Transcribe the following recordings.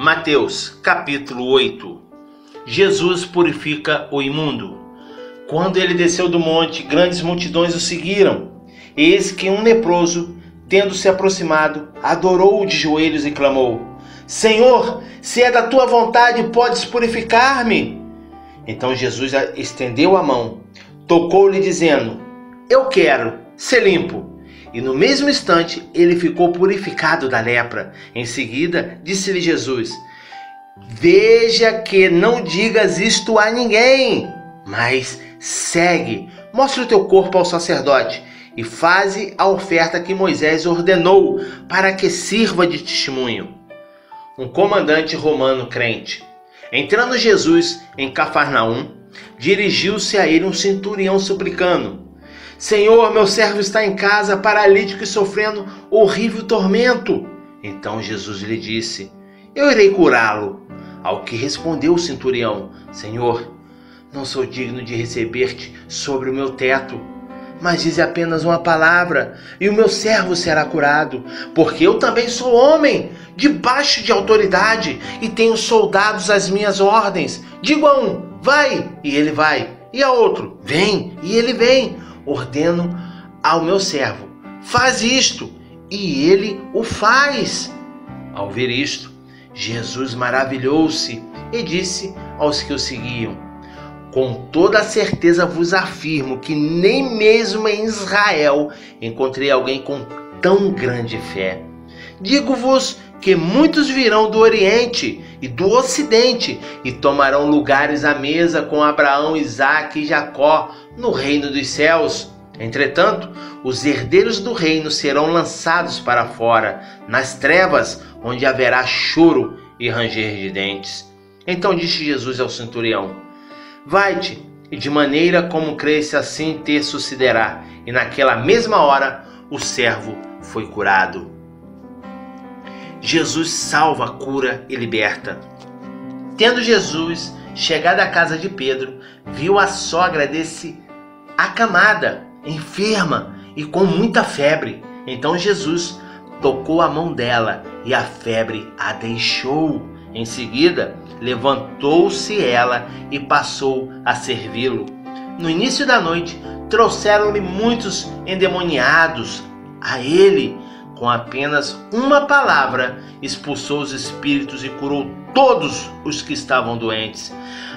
Mateus, capítulo 8. Jesus purifica o imundo. Quando ele desceu do monte, grandes multidões o seguiram. Eis que um leproso, tendo se aproximado, adorou-o de joelhos e clamou: Senhor, se é da tua vontade, podes purificar-me. Então Jesus estendeu a mão, tocou-lhe dizendo: Eu quero ser limpo. E no mesmo instante ele ficou purificado da lepra. Em seguida disse-lhe Jesus: Veja que não digas isto a ninguém, mas segue, mostra o teu corpo ao sacerdote e faze a oferta que Moisés ordenou para que sirva de testemunho. Um comandante romano crente, entrando Jesus em Cafarnaum, dirigiu-se a ele um centurião suplicando: Senhor, meu servo está em casa, paralítico e sofrendo horrível tormento. Então Jesus lhe disse: Eu irei curá-lo. Ao que respondeu o centurião: Senhor, não sou digno de receber-te sobre o meu teto, mas dize apenas uma palavra, e o meu servo será curado. Porque eu também sou homem, debaixo de autoridade, e tenho soldados às minhas ordens. Digo a um: vai, e ele vai, e a outro: vem, e ele vem. Ordeno ao meu servo: faz isto, e ele o faz. Ao ver isto, Jesus maravilhou-se e disse aos que o seguiam: Com toda certeza vos afirmo que nem mesmo em Israel encontrei alguém com tão grande fé. Digo-vos que muitos virão do Oriente e do Ocidente e tomarão lugares à mesa com Abraão, Isaque e Jacó no reino dos céus. Entretanto, os herdeiros do reino serão lançados para fora, nas trevas, onde haverá choro e ranger de dentes. Então disse Jesus ao centurião: Vai-te, e de maneira como cresse, assim te sucederá. E naquela mesma hora o servo foi curado. Jesus salva, cura e liberta. Tendo Jesus chegado à casa de Pedro, viu a sogra desse acamada, enferma e com muita febre. Então Jesus tocou a mão dela e a febre a deixou. Em seguida, levantou-se ela e passou a servi-lo. No início da noite, trouxeram-lhe muitos endemoniados a ele. Com apenas uma palavra, expulsou os espíritos e curou todos os que estavam doentes.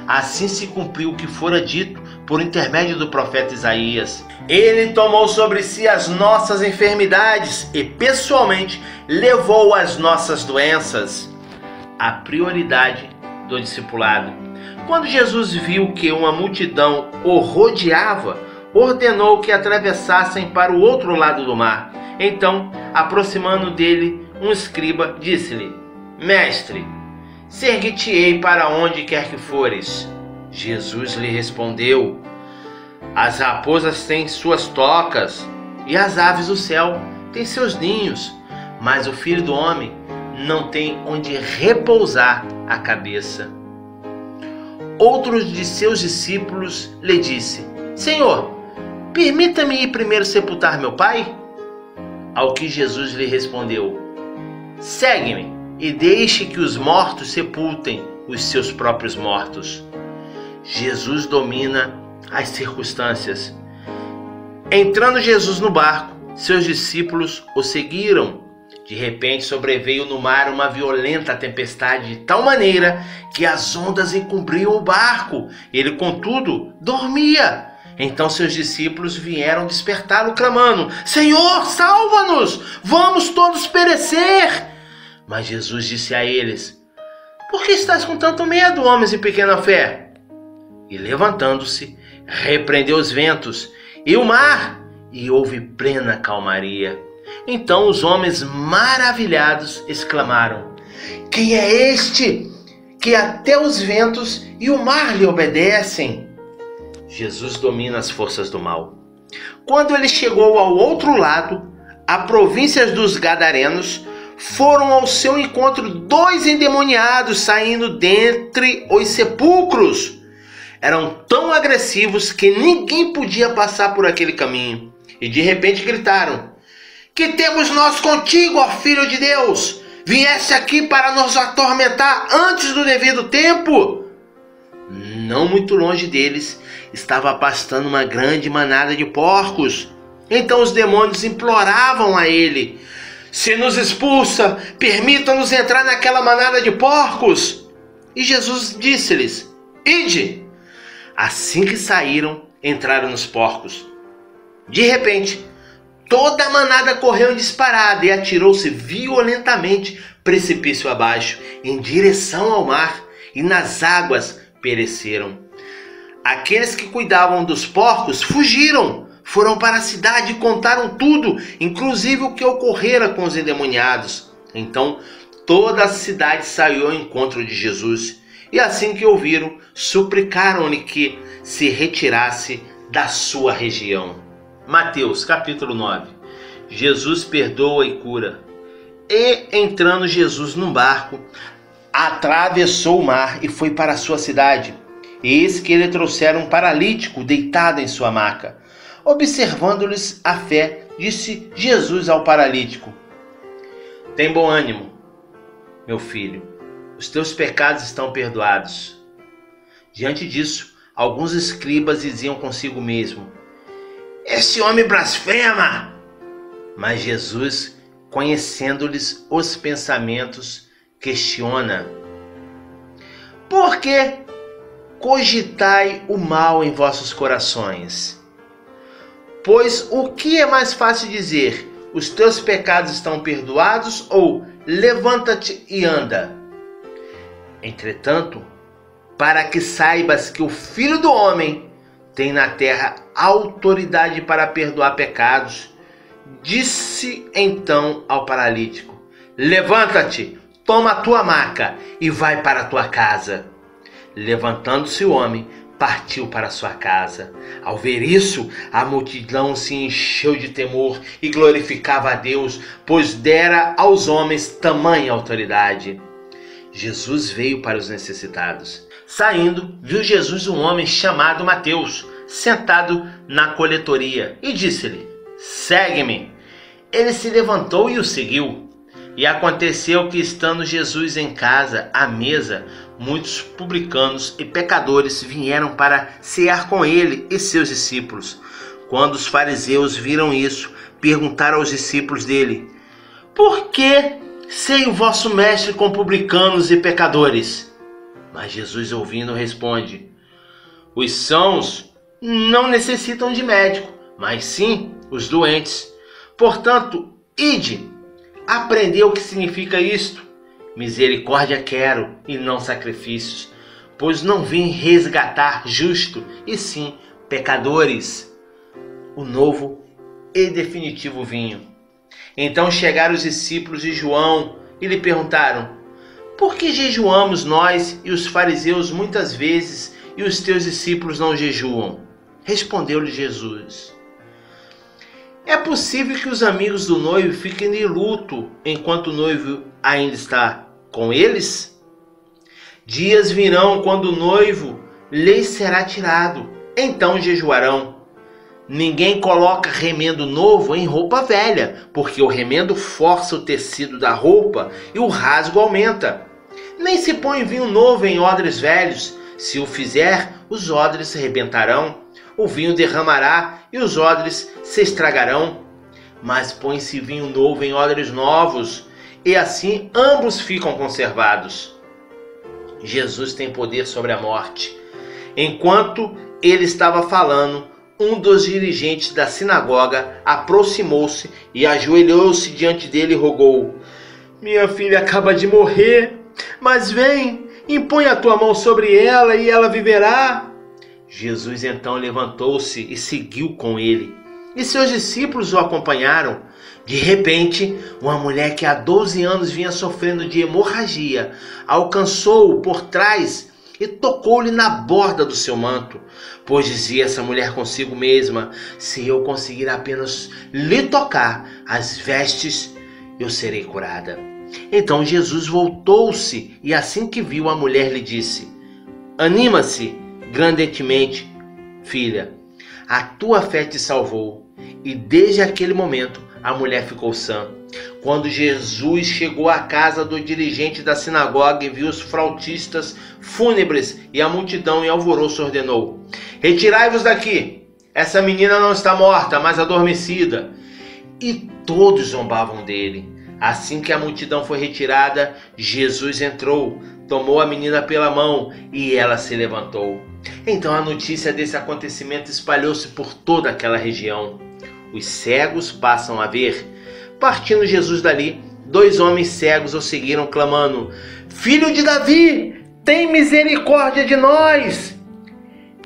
Assim se cumpriu o que fora dito por intermédio do profeta Isaías: Ele tomou sobre si as nossas enfermidades e pessoalmente levou as nossas doenças. A prioridade do discipulado. Quando Jesus viu que uma multidão o rodeava, ordenou que atravessassem para o outro lado do mar. Então, aproximando dele, um escriba disse-lhe: Mestre, seguir-te-ei para onde quer que fores. Jesus lhe respondeu: As raposas têm suas tocas, e as aves do céu têm seus ninhos, mas o Filho do Homem não tem onde repousar a cabeça. Outro de seus discípulos lhe disse: Senhor, permita-me ir primeiro sepultar meu pai? Ao que Jesus lhe respondeu: Segue-me e deixe que os mortos sepultem os seus próprios mortos. Jesus domina as circunstâncias. Entrando Jesus no barco, seus discípulos o seguiram. De repente sobreveio no mar uma violenta tempestade, de tal maneira que as ondas encobriam o barco. Ele, contudo, dormia. Então seus discípulos vieram despertá-lo, clamando: Senhor, salva-nos! Vamos todos perecer! Mas Jesus disse a eles: Por que estáis com tanto medo, homens de pequena fé? E levantando-se, repreendeu os ventos e o mar, e houve plena calmaria. Então os homens maravilhados exclamaram: Quem é este que até os ventos e o mar lhe obedecem? Jesus domina as forças do mal. Quando ele chegou ao outro lado, a província dos Gadarenos, foram ao seu encontro 2 endemoniados saindo dentre os sepulcros. Eram tão agressivos que ninguém podia passar por aquele caminho. E de repente gritaram: Que temos nós contigo, ó Filho de Deus? viesse aqui para nos atormentar antes do devido tempo? Não muito longe deles estava pastando uma grande manada de porcos. Então os demônios imploravam a ele: se nos expulsa, permita-nos entrar naquela manada de porcos. E Jesus disse-lhes: ide. Assim que saíram, entraram nos porcos. De repente, toda a manada correu em disparada e atirou-se violentamente precipício abaixo, em direção ao mar, e nas águas pereceram. Aqueles que cuidavam dos porcos fugiram, foram para a cidade e contaram tudo, inclusive o que ocorrera com os endemoniados. Então toda a cidade saiu ao encontro de Jesus, e assim que ouviram, suplicaram-lhe que se retirasse da sua região. Mateus capítulo 9. Jesus perdoa e cura. E entrando Jesus num barco, atravessou o mar e foi para a sua cidade. Eis que lhe trouxeram um paralítico deitado em sua maca. Observando-lhes a fé, disse Jesus ao paralítico: tem bom ânimo, meu filho, os teus pecados estão perdoados. Diante disso, alguns escribas diziam consigo mesmo: esse homem blasfema. Mas Jesus, conhecendo-lhes os pensamentos, questiona: por que cogitai o mal em vossos corações? Pois o que é mais fácil dizer: os teus pecados estão perdoados, ou levanta-te e anda? Entretanto, para que saibas que o Filho do Homem tem na terra autoridade para perdoar pecados, disse então ao paralítico: levanta-te, toma a tua maca e vai para a tua casa. Levantando-se o homem, partiu para sua casa. Ao ver isso, a multidão se encheu de temor e glorificava a Deus, pois dera aos homens tamanha autoridade. Jesus veio para os necessitados. Saindo, viu Jesus um homem chamado Mateus, sentado na coletoria, e disse-lhe: segue-me. Ele se levantou e o seguiu. E aconteceu que, estando Jesus em casa, à mesa, muitos publicanos e pecadores vieram para cear com ele e seus discípulos. Quando os fariseus viram isso, perguntaram aos discípulos dele: por que ceia o vosso mestre com publicanos e pecadores? Mas Jesus, ouvindo, responde: os sãos não necessitam de médico, mas sim os doentes. Portanto, ide, aprendei o que significa isto: misericórdia quero e não sacrifícios, pois não vim resgatar justo, e sim pecadores. O novo e definitivo vinho. Então chegaram os discípulos de João e lhe perguntaram: por que jejuamos nós e os fariseus muitas vezes, e os teus discípulos não jejuam? Respondeu-lhe Jesus: é possível que os amigos do noivo fiquem de luto enquanto o noivo ainda está com eles? Dias virão quando o noivo lhes será tirado, então jejuarão. Ninguém coloca remendo novo em roupa velha, porque o remendo força o tecido da roupa e o rasgo aumenta. Nem se põe vinho novo em odres velhos. Se o fizer, os odres rebentarão, o vinho derramará e os odres se estragarão. Mas põe-se vinho novo em odres novos, e assim ambos ficam conservados. Jesus tem poder sobre a morte. Enquanto ele estava falando, um dos dirigentes da sinagoga aproximou-se e ajoelhou-se diante dele e rogou: minha filha acaba de morrer, mas vem, impõe a tua mão sobre ela e ela viverá. Jesus então levantou-se e seguiu com ele, e seus discípulos o acompanharam. De repente, uma mulher que há 12 anos vinha sofrendo de hemorragia alcançou-o por trás e tocou-lhe na borda do seu manto, pois dizia essa mulher consigo mesma: se eu conseguir apenas lhe tocar as vestes, eu serei curada. Então Jesus voltou-se e, assim que viu a mulher, lhe disse: anima-se grandemente, filha, a tua fé te salvou. E desde aquele momento a mulher ficou sã. Quando Jesus chegou à casa do dirigente da sinagoga e viu os flautistas fúnebres e a multidão em alvoroço, ordenou: retirai-vos daqui, essa menina não está morta, mas adormecida. E todos zombavam dele. Assim que a multidão foi retirada, Jesus entrou, tomou a menina pela mão e ela se levantou. Então a notícia desse acontecimento espalhou-se por toda aquela região. Os cegos passam a ver. Partindo Jesus dali, 2 homens cegos o seguiram, clamando: Filho de Davi, tem misericórdia de nós!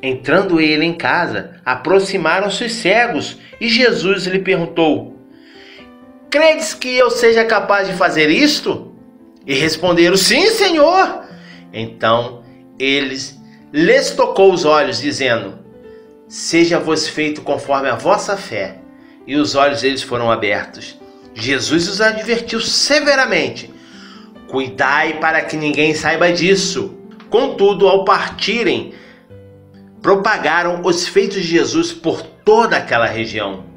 Entrando ele em casa, aproximaram-se os cegos e Jesus lhe perguntou: credes que eu seja capaz de fazer isto? E responderam: sim, Senhor. Então lhes tocou os olhos, dizendo: seja-vos feito conforme a vossa fé. E os olhos deles foram abertos. Jesus os advertiu severamente: cuidai para que ninguém saiba disso. Contudo, ao partirem, propagaram os feitos de Jesus por toda aquela região.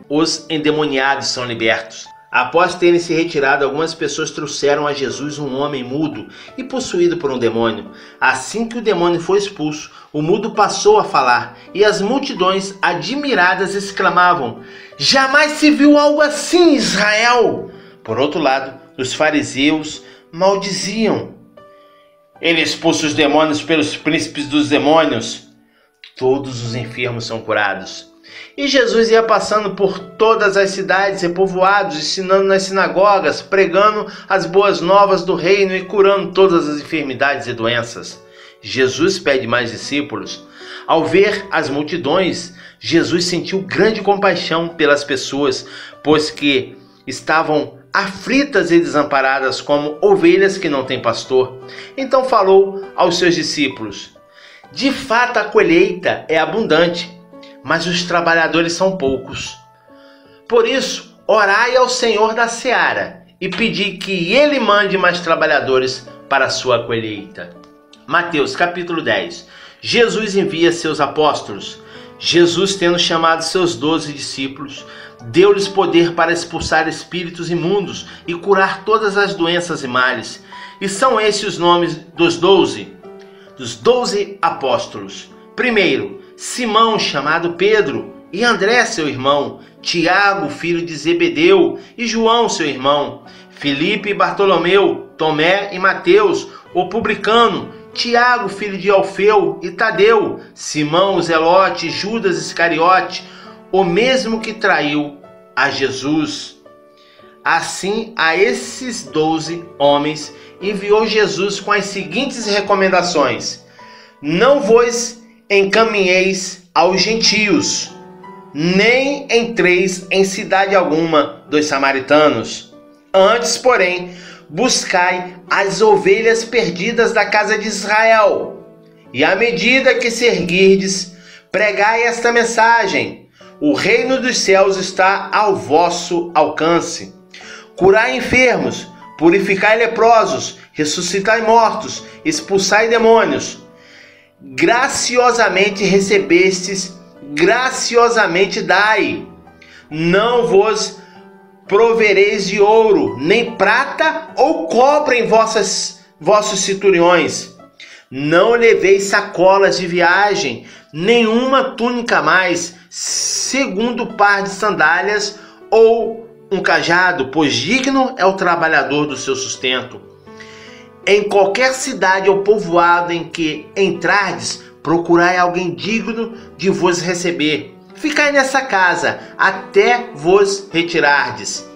Os endemoniados são libertos. Após terem se retirado, algumas pessoas trouxeram a Jesus um homem mudo e possuído por um demônio. Assim que o demônio foi expulso, o mudo passou a falar, e as multidões, admiradas, exclamavam: jamais se viu algo assim em Israel! Por outro lado, os fariseus maldiziam: ele expulsa os demônios pelos príncipes dos demônios. Todos os enfermos são curados. E Jesus ia passando por todas as cidades e povoados, ensinando nas sinagogas, pregando as boas novas do reino e curando todas as enfermidades e doenças. Jesus pede mais discípulos. Ao ver as multidões, Jesus sentiu grande compaixão pelas pessoas, pois que estavam aflitas e desamparadas como ovelhas que não têm pastor. Então falou aos seus discípulos: de fato a colheita é abundante, mas os trabalhadores são poucos. Por isso, orai ao Senhor da seara e pedi que Ele mande mais trabalhadores para a sua colheita. Mateus capítulo 10. Jesus envia seus apóstolos. Jesus, tendo chamado seus 12 discípulos, deu-lhes poder para expulsar espíritos imundos e curar todas as doenças e males. E são esses os nomes dos 12 apóstolos. Primeiro, Simão, chamado Pedro, e André, seu irmão, Tiago, filho de Zebedeu, e João, seu irmão, Filipe e Bartolomeu, Tomé e Mateus, o publicano, Tiago, filho de Alfeu e Tadeu, Simão, o Zelote, Judas Iscariote, o mesmo que traiu a Jesus. Assim, a esses 12 homens enviou Jesus com as seguintes recomendações: não vos encaminheis aos gentios, nem entreis em cidade alguma dos samaritanos. Antes, porém, buscai as ovelhas perdidas da casa de Israel. E à medida que se erguirdes, pregai esta mensagem: o reino dos céus está ao vosso alcance. Curai enfermos, purificai leprosos, ressuscitai mortos, expulsai demônios. Graciosamente recebestes, graciosamente dai. Não vos provereis de ouro, nem prata ou cobre em vossos cinturões. Não leveis sacolas de viagem, nenhuma túnica a mais, segundo par de sandálias ou um cajado, pois digno é o trabalhador do seu sustento. Em qualquer cidade ou povoado em que entrardes, procurai alguém digno de vos receber. Ficai nessa casa até vos retirardes.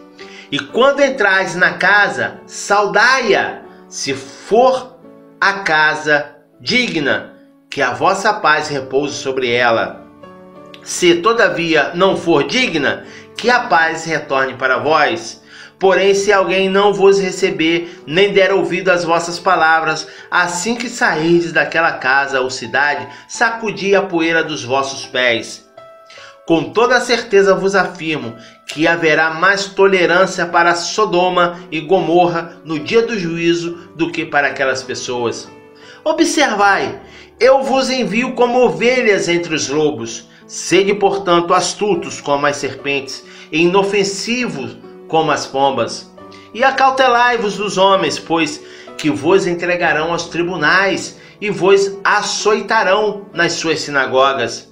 E quando entrardes na casa, saudai-a, se for a casa digna, que a vossa paz repouse sobre ela. Se todavia não for digna, que a paz retorne para vós. Porém, se alguém não vos receber, nem der ouvido às vossas palavras, assim que sairdes daquela casa ou cidade, sacudi a poeira dos vossos pés. Com toda certeza vos afirmo que haverá mais tolerância para Sodoma e Gomorra no dia do juízo do que para aquelas pessoas. Observai, eu vos envio como ovelhas entre os lobos. Sede, portanto, astutos como as serpentes e inofensivos como as pombas. E acautelai-vos dos homens, pois que vos entregarão aos tribunais e vos açoitarão nas suas sinagogas.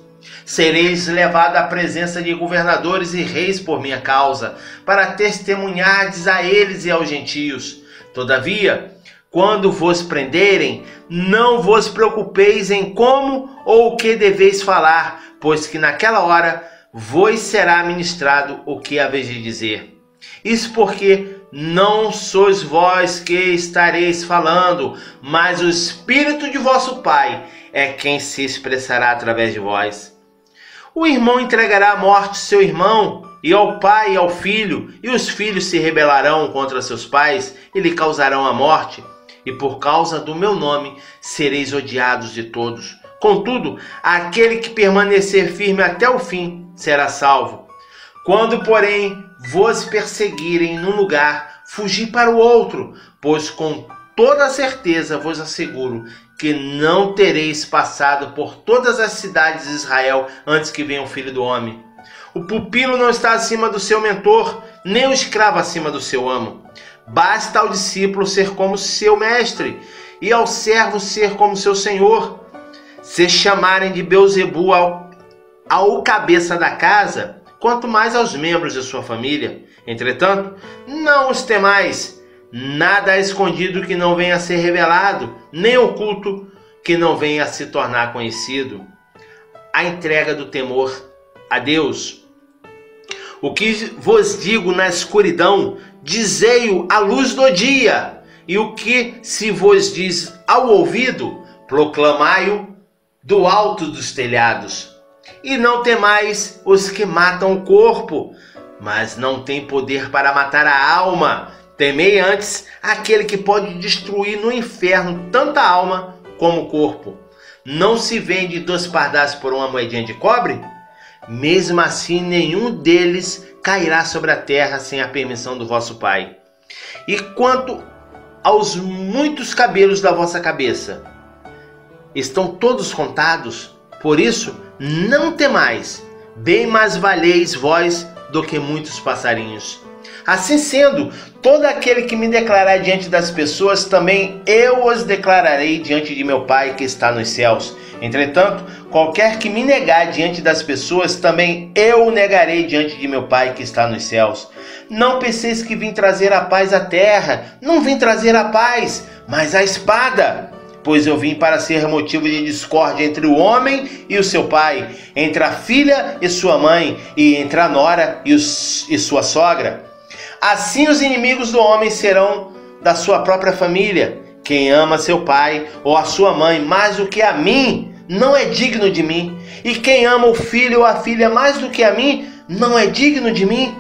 Sereis levados à presença de governadores e reis por minha causa, para testemunhardes a eles e aos gentios. Todavia, quando vos prenderem, não vos preocupeis em como ou o que deveis falar, pois que naquela hora vos será ministrado o que haveis de dizer. Isso porque não sois vós que estareis falando, mas o Espírito de vosso Pai é quem se expressará através de vós. O irmão entregará à morte seu irmão, e ao pai e ao filho, e os filhos se rebelarão contra seus pais e lhe causarão a morte. E por causa do meu nome sereis odiados de todos. Contudo, aquele que permanecer firme até o fim será salvo. Quando, porém, vos perseguirem num lugar, fugi para o outro, pois com toda certeza vos asseguro que não tereis passado por todas as cidades de Israel antes que venha o Filho do Homem. O pupilo não está acima do seu mentor, nem o escravo acima do seu amo. Basta ao discípulo ser como seu mestre, e ao servo ser como seu senhor. Se chamarem de Beelzebu ao cabeça da casa, quanto mais aos membros de sua família. Entretanto, não os temais. Nada é escondido que não venha a ser revelado, nem oculto que não venha a se tornar conhecido. A entrega do temor a Deus. O que vos digo na escuridão, dizei-o à luz do dia, e o que se vos diz ao ouvido, proclamai-o do alto dos telhados. E não temais os que matam o corpo, mas não têm poder para matar a alma. Temei antes aquele que pode destruir no inferno tanta alma como o corpo. Não se vende 2 pardais por uma moedinha de cobre? Mesmo assim, nenhum deles cairá sobre a terra sem a permissão do vosso Pai. E quanto aos muitos cabelos da vossa cabeça, estão todos contados? Por isso, não temais, bem mais valeis vós do que muitos passarinhos. Assim sendo, todo aquele que me declarar diante das pessoas, também eu os declararei diante de meu Pai que está nos céus. Entretanto, qualquer que me negar diante das pessoas, também eu o negarei diante de meu Pai que está nos céus. Não penseis que vim trazer a paz à terra. Não vim trazer a paz, mas a espada. Pois eu vim para ser motivo de discórdia entre o homem e o seu pai, entre a filha e sua mãe, e entre a nora e sua sogra. Assim os inimigos do homem serão da sua própria família. Quem ama seu pai ou a sua mãe mais do que a mim, não é digno de mim. E quem ama o filho ou a filha mais do que a mim, não é digno de mim.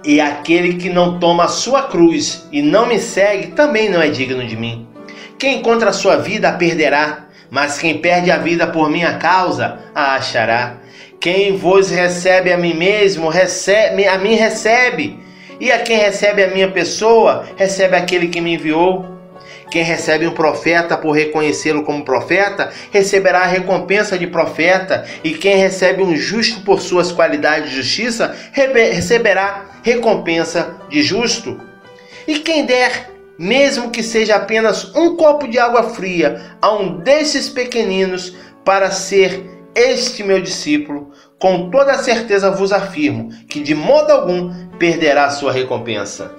E aquele que não toma a sua cruz e não me segue, também não é digno de mim. Quem encontra a sua vida a perderá, mas quem perde a vida por minha causa, a achará. Quem vos recebe a mim mesmo, a mim recebe. E a quem recebe a minha pessoa, recebe aquele que me enviou. Quem recebe um profeta por reconhecê-lo como profeta, receberá a recompensa de profeta. E quem recebe um justo por suas qualidades de justiça, receberá recompensa de justo. E quem der, mesmo que seja apenas um copo de água fria, a um desses pequeninos, para ser este meu discípulo, com toda certeza vos afirmo que de modo algum perderá sua recompensa.